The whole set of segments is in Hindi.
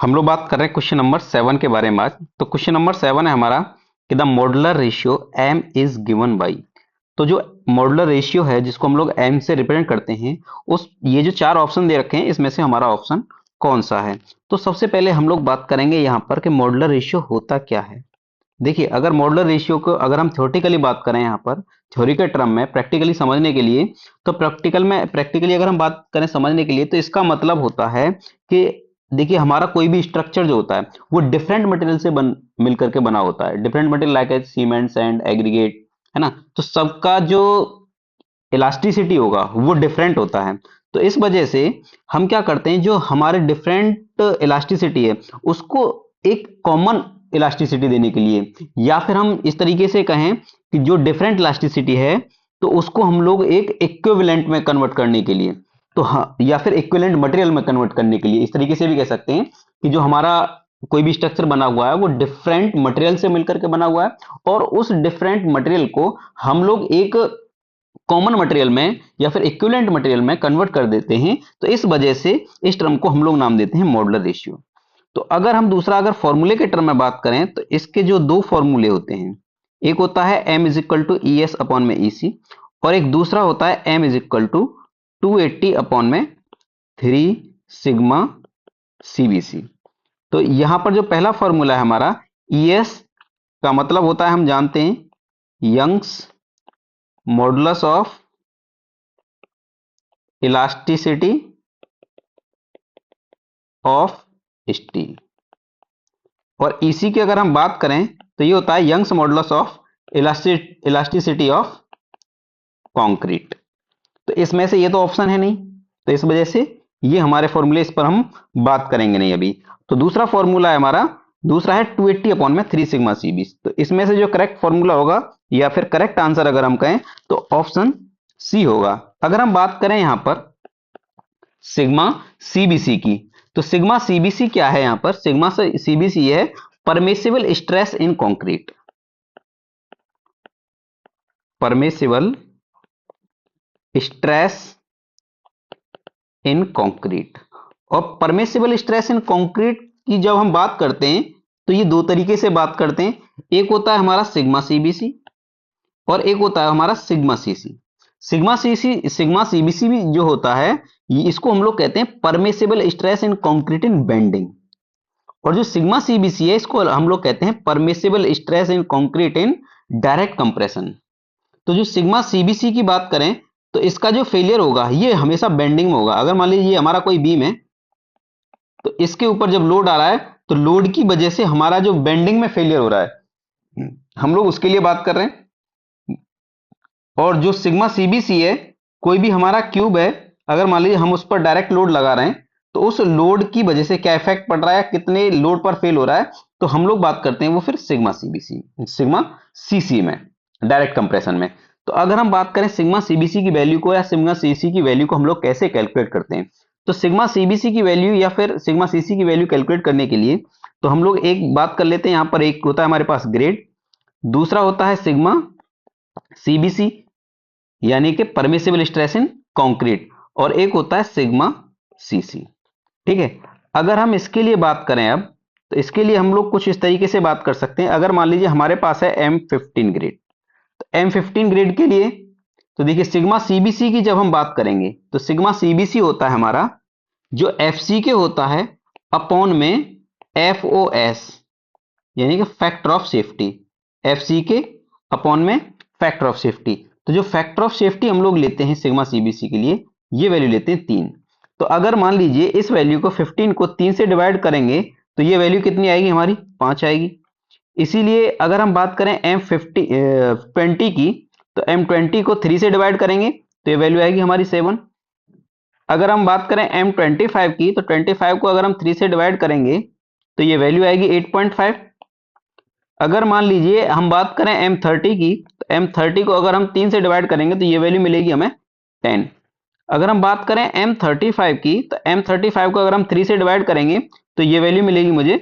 हम लोग बात कर रहे हैं क्वेश्चन नंबर 7 के बारे में आज। तो क्वेश्चन नंबर 7 है हमारा कि the modular ratio m is given by. तो जो मॉडुलर रेशियो है जिसको हम लोग m से रिप्रेजेंट करते हैं, उस ये जो चार ऑप्शन दे रखे हैं इसमें से हमारा ऑप्शन कौन सा है। तो सबसे पहले हम लोग बात करेंगे यहाँ पर कि मॉडुलर रेशियो होता क्या है। देखिए, अगर मॉडुलर रेशियो को अगर हम थ्योरेटिकली बात करें, यहाँ पर थ्योरी के टर्म में प्रैक्टिकली समझने के लिए, तो प्रैक्टिकली अगर हम बात करें समझने के लिए, तो इसका मतलब होता है कि देखिए, हमारा कोई भी स्ट्रक्चर जो होता है वो डिफरेंट मटेरियल से मिल करके बना होता है। Different material like cement, sand, aggregate, है ना। तो सबका जो इलास्टिसिटी होगा वो डिफरेंट होता है। तो इस वजह से हम क्या करते हैं, जो हमारे डिफरेंट इलास्टिसिटी है उसको एक कॉमन इलास्टिसिटी देने के लिए, या फिर हम इस तरीके से कहें कि जो डिफरेंट इलास्टिसिटी है तो उसको हम लोग एक इक्विवेलेंट में कन्वर्ट करने के लिए, तो हाँ, या फिर इक्विवेलेंट मटेरियल में कन्वर्ट करने के लिए, इस तरीके से भी कह सकते हैं कि जो हमारा कोई भी स्ट्रक्चर बना हुआ है वो डिफरेंट मटेरियल से मिलकर के बना हुआ है, और उस डिफरेंट मटेरियल को हम लोग एक कॉमन मटेरियल में या फिर इक्विवेलेंट मटेरियल में कन्वर्ट कर देते हैं। तो इस वजह से इस टर्म को हम लोग नाम देते हैं मॉडुलर रेशियो। तो अगर हम दूसरा अगर फॉर्मूले के टर्म में बात करें, तो इसके जो दो फॉर्मूले होते हैं, एक होता है m is equal to E S upon में ई सी, और एक दूसरा होता है m is equal to 280 upon में 3 सिग्मा सीबीसी। तो यहां पर जो पहला फॉर्मूला है हमारा, ई एस का मतलब होता है, हम जानते हैं, Young's modulus of elasticity of steel, और इसी की अगर हम बात करें तो ये होता है Young's modulus of elasticity of concrete. तो इसमें से ये तो ऑप्शन है नहीं, तो इस वजह से ये हमारे फॉर्मूले, इस पर हम बात करेंगे नहीं अभी। तो दूसरा फॉर्मूला है हमारा, दूसरा है 280 अपॉन में 3 सिग्मा सीबी। तो इसमें से जो करेक्ट फॉर्मूला होगा या फिर करेक्ट आंसर अगर हम कहें तो ऑप्शन सी होगा। अगर हम बात करें यहां पर सिग्मा सीबीसी की, तो सिग्मा सीबीसी क्या है, यहां पर सिग्मा सीबीसी है permissible stress in concrete. Permissible stress in concrete, और परमिसिबल स्ट्रेस इन कंक्रीट की जब हम बात करते हैं तो ये दो तरीके से बात करते हैं। एक होता है हमारा सिग्मा सीबीसी और एक होता है हमारा सिग्मा सीसी। सिग्मा सीबीसी भी जो होता है, ये इसको हम लोग कहते हैं permissible stress in concrete in bending, और जो सिग्मा सीबीसी है इसको हम लोग कहते हैं permissible stress in concrete in direct compression. तो जो सिग्मा सीबीसी की बात करें तो इसका जो फेलियर होगा ये हमेशा बेंडिंग में होगा। अगर मान लीजिए हमारा कोई बीम है, तो इसके ऊपर जब लोड आ रहा है तो लोड की वजह से हमारा जो बेंडिंग में फेलियर हो रहा है, हम लोग उसके लिए बात कर रहे हैं। और जो सिग्मा सीबीसी है, कोई भी हमारा क्यूब है, अगर मान लीजिए हम उस पर डायरेक्ट लोड लगा रहे हैं तो उस लोड की वजह से क्या इफेक्ट पड़ रहा है, कितने लोड पर फेल हो रहा है, तो हम लोग बात करते हैं वो फिर सिग्मा सीबीसी, सिग्मा सीसी में, डायरेक्ट कंप्रेशन में। तो अगर हम बात करें सिग्मा सीबीसी की वैल्यू को या सिग्मा सीसी की वैल्यू को हम लोग कैसे कैलकुलेट करते हैं, तो सिग्मा सीबीसी की वैल्यू या फिर सिग्मा सीसी की वैल्यू कैलकुलेट करने के लिए तो हम लोग एक बात कर लेते हैं। यहां पर एक होता है हमारे पास ग्रेड, दूसरा होता है सिग्मा सीबीसी यानी कि परमिसिबल स्ट्रेस इन कंक्रीट, और एक होता है सिग्मा सीसी। ठीक है, अगर हम इसके लिए बात करें अब, तो इसके लिए हम लोग कुछ इस तरीके से बात कर सकते हैं। अगर मान लीजिए हमारे पास है M15 ग्रेड, तो M15 ग्रेड के लिए तो देखिए सिग्मा सीबीसी की जब हम बात करेंगे तो सिग्मा सीबीसी होता है हमारा जो एफसी के होता है अपॉन में एफओएस, यानी कि फैक्टर ऑफ सेफ्टी, एफसी के अपॉन में फैक्टर ऑफ सेफ्टी। तो जो फैक्टर ऑफ सेफ्टी हम लोग लेते हैं सिग्मा सीबीसी के लिए, ये वैल्यू लेते हैं 3। तो अगर मान लीजिए इस वैल्यू को 15 को 3 से डिवाइड करेंगे तो ये वैल्यू कितनी आएगी, हमारी 5 आएगी। इसीलिए अगर हम बात करें M20 की, तो M20 को 3 से डिवाइड करेंगे तो ये वैल्यू आएगी हमारी 7। अगर हम बात करें M25 की, तो 25 को अगर हम 3 से डिवाइड करेंगे तो ये वैल्यू आएगी 8.5। अगर मान लीजिए हम बात करें M30 की, तो M30 को अगर हम 3 से डिवाइड करेंगे तो ये वैल्यू मिलेगी हमें 10। अगर हम बात करें M35 की, तो M35 को अगर हम 3 से डिवाइड करेंगे तो ये वैल्यू मिलेगी मुझे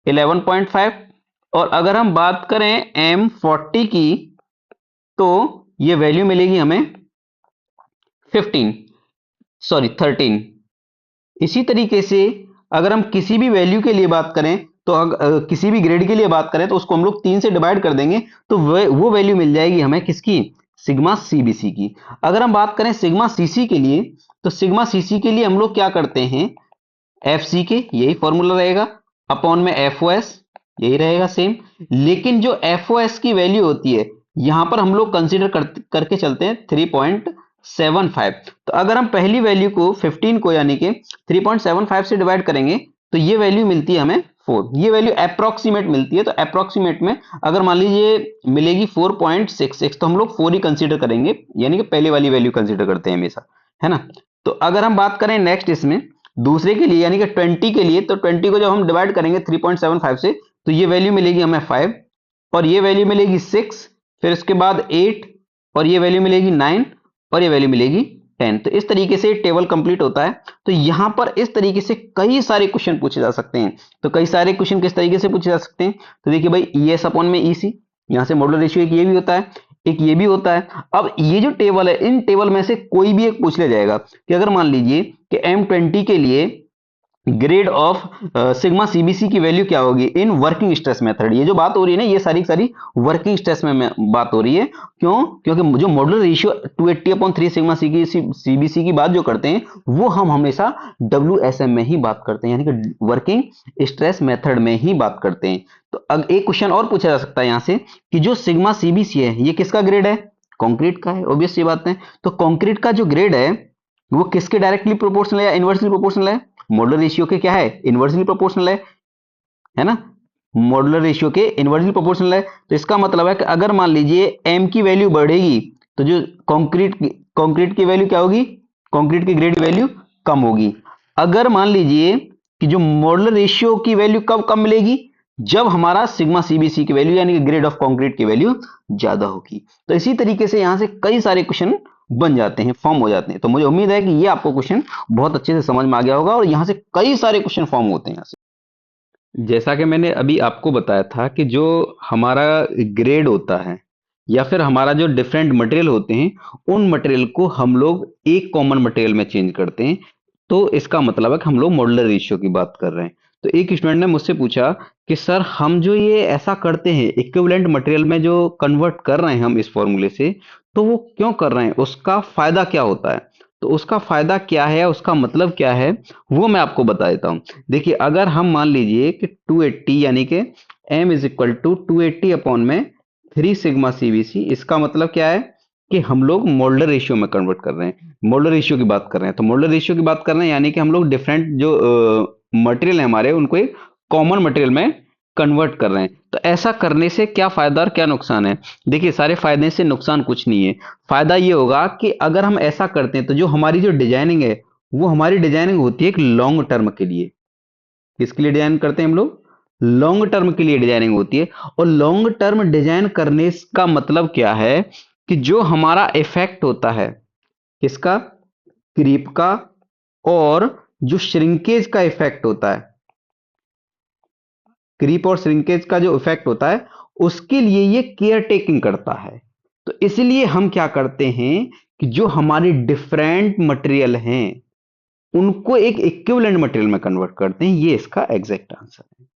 11.5। और अगर हम बात करें M40 की, तो ये वैल्यू मिलेगी हमें 13। इसी तरीके से अगर हम किसी भी वैल्यू के लिए बात करें तो किसी भी ग्रेड के लिए बात करें तो उसको हम लोग 3 से डिवाइड कर देंगे तो वो वैल्यू मिल जाएगी हमें किसकी, सिग्मा सीबीसी की। अगर हम बात करें सिग्मा सीसी के लिए तो सिग्मा सीसी के लिए हम लोग क्या करते हैं, एफ सी के यही फॉर्मूला रहेगा अपॉन में एफ ओ एस यही रहेगा सेम, लेकिन जो एफ ओ एस की वैल्यू होती है यहां पर हम लोग कंसीडर करके चलते हैं 3.75। तो अगर हम पहली वैल्यू को 15 को यानी कि 3.75 से डिवाइड करेंगे तो ये वैल्यू मिलती है हमें 4। ये वैल्यू अप्रोक्सीमेट मिलती है, तो अप्रोक्सीमेट में अगर मान लीजिए मिलेगी 4.66 तो हम लोग 4 ही कंसीडर करेंगे, यानी कि पहले वाली वैल्यू कंसीडर करते हैं हमेशा, है ना। तो अगर हम बात करें नेक्स्ट इसमें दूसरे के लिए यानी कि 20 के लिए, तो 20 को जब हम डिवाइड करेंगे 3.75 से तो ये वैल्यू मिलेगी हमें 5 और ये वैल्यू मिलेगी 6, फिर उसके बाद 8 और ये वैल्यू मिलेगी 9 और ये वैल्यू मिलेगी 10। तो इस तरीके से टेबल कंप्लीट होता है। तो यहां पर इस तरीके से कई सारे क्वेश्चन पूछे जा सकते हैं। तो कई सारे क्वेश्चन किस तरीके से पूछे जा सकते हैं, तो देखिए भाई ई एस अपॉन में ई सी, यहां से मॉडुलर रेशियो एक ये भी होता है, एक ये भी होता है। अब ये जो टेबल है इन टेबल में से कोई भी एक पूछ लिया जाएगा कि अगर मान लीजिए कि M20 के लिए ग्रेड ऑफ सिग्मा सीबीसी की वैल्यू क्या होगी इन वर्किंग स्ट्रेस मेथड। ये जो बात हो रही है ना ये सारी सारी वर्किंग स्ट्रेस में बात हो रही है। क्यों, क्योंकि जो मॉडुलर रेशियो 280/3 सिग्मा सीबीसी की बात जो करते हैं वो हम हमेशा डब्ल्यूएसएम में ही बात करते हैं, यानी कि वर्किंग स्ट्रेस मेथड में ही बात करते हैं। तो अब एक क्वेश्चन और पूछा जा सकता है यहां से कि जो सिग्मा सीबीसी है ये किसका ग्रेड है, कंक्रीट का है, ऑब्वियस सी बात है। तो कंक्रीट का जो ग्रेड है वो किसके डायरेक्टली प्रोपोर्शनल है या इनवर्सली प्रोपोर्शनल है, मॉडुलर रेशियो के क्या है, इनवर्सली प्रोपोर्शनल है ना, मॉडुलर रेशियो के इनवर्सली प्रोपोर्शनल है। तो इसका मतलब है कि अगर मान लीजिए m की वैल्यू बढ़ेगी तो जो कंक्रीट की वैल्यू क्या होगी, कंक्रीट की ग्रेड वैल्यू कम होगी। अगर मान लीजिए कि जो मॉडुलर रेशियो की वैल्यू कब कम मिलेगी, जब हमारा सिग्मा सीबीसी की वैल्यू यानी कि ग्रेड ऑफ कंक्रीट की वैल्यू ज्यादा होगी। तो इसी तरीके से यहां से कई सारे क्वेश्चन बन जाते हैं, फॉर्म हो जाते हैं। तो मुझे उम्मीद है कि ये आपको क्वेश्चन बहुत अच्छे से समझ में आ गया होगा और यहां से कई सारे क्वेश्चन फॉर्म होते हैं। यहाँ से जैसा कि मैंने अभी आपको बताया था कि जो हमारा ग्रेड होता है या फिर हमारा जो डिफरेंट मटेरियल होते हैं उन मटेरियल को हम लोग एक कॉमन मटेरियल में चेंज करते हैं। तो इसका मतलब है कि हम लोग मॉडुलर रेशियो की बात कर रहे हैं। तो एक स्टूडेंट ने मुझसे पूछा कि सर हम जो ये ऐसा करते हैं इक्विवेलेंट मटेरियल में जो कन्वर्ट कर रहे हैं हम इस फॉर्मूले से, तो वो क्यों कर रहे हैं, उसका फायदा क्या होता है। तो उसका फायदा क्या है, उसका मतलब क्या है, वो मैं आपको बता देता हूं। देखिए अगर हम मान लीजिए कि 280 यानी कि m is equal to 280 upon में 3 सिग्मा सीबीसी, इसका मतलब क्या है कि हम लोग मॉडुलर रेशियो में कन्वर्ट कर रहे हैं, मॉडुलर रेशियो की बात कर रहे हैं। तो मॉडुलर रेशियो की बात कर रहे हैं यानी कि हम लोग डिफरेंट जो मटेरियल है हमारे उनको एक कॉमन मटेरियल में कन्वर्ट कर रहे हैं। तो ऐसा करने से क्या फायदा और क्या नुकसान है, देखिए सारे फायदे से नुकसान कुछ नहीं है। फायदा ये होगा कि अगर हम ऐसा करते हैं तो जो हमारी जो डिजाइनिंग है वो हमारी डिजाइनिंग होती है एक लॉन्ग टर्म के लिए। किसके लिए डिजाइन करते हैं हम लोग, लॉन्ग टर्म के लिए डिजाइनिंग होती है। और लॉन्ग टर्म डिजाइन करने का मतलब क्या है कि जो हमारा इफेक्ट होता है किसका, क्रीप का, और जो श्रिंकेज का इफेक्ट होता है, क्रीप और श्रिंकेज का जो इफेक्ट होता है उसके लिए ये केयर टेकिंग करता है। तो इसलिए हम क्या करते हैं कि जो हमारे डिफरेंट मटेरियल हैं उनको एक इक्विवेलेंट मटेरियल में कन्वर्ट करते हैं। ये इसका एग्जैक्ट आंसर है।